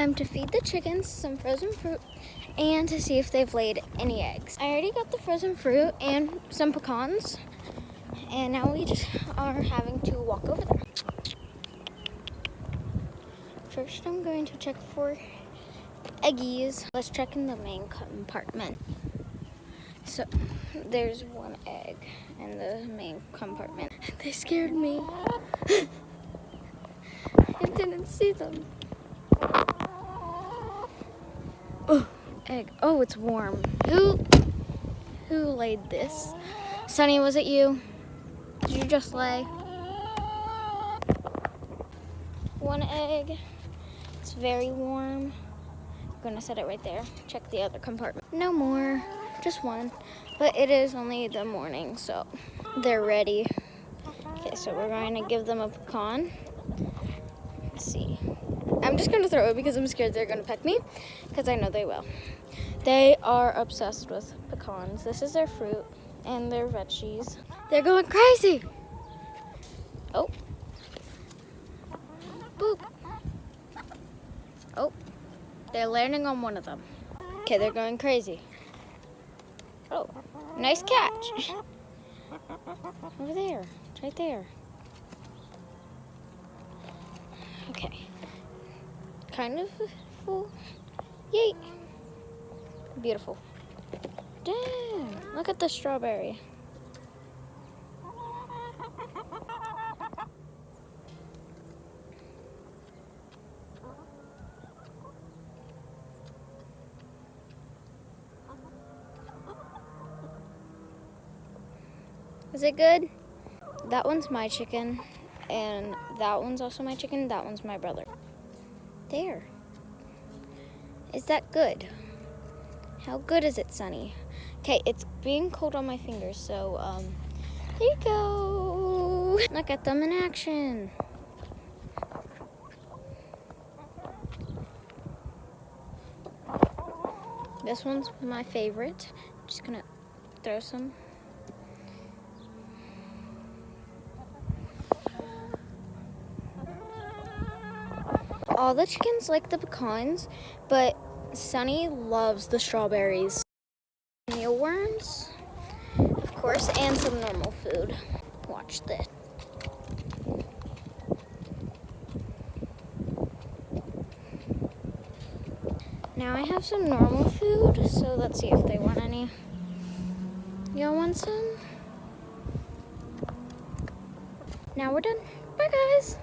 time to feed the chickens some frozen fruit and to see if they've laid any eggs. I already got the frozen fruit and some pecans, and now we just are having to walk over there. First, I'm going to check for eggies. Let's check in the main compartment. So there's one egg in the main compartment. They scared me. I didn't see them. Oh, egg. Oh, it's warm. Who laid this? Sunny, was it you? Did you just lay one egg? It's very warm. I'm gonna set it right there. Check the other compartment. No more, just one. But it is only the morning, so they're ready. Okay, so we're going to give them a pecan. Let's see. I'm just gonna throw it because I'm scared they're gonna peck me, because I know they will. They are obsessed with pecans. This is their fruit and their veggies. They're going crazy. Oh. Boop. Oh. They're landing on one of them. Okay, they're going crazy. Oh, nice catch. Over there, it's right there. Okay. Kind of full. Yay. Beautiful. Damn, look at the strawberry. Is it good? That one's my chicken, and that one's also my chicken. That one's my brother. There. Is that good? How good is it, Sunny? Okay, it's being cold on my fingers, so there you go. Look at them in action. This one's my favorite. Just gonna throw some. All the chickens like the pecans, but Sunny loves the strawberries. Mealworms, of course, and some normal food. Watch this. Now I have some normal food, so let's see if they want any. Y'all want some? Now we're done. Bye, guys.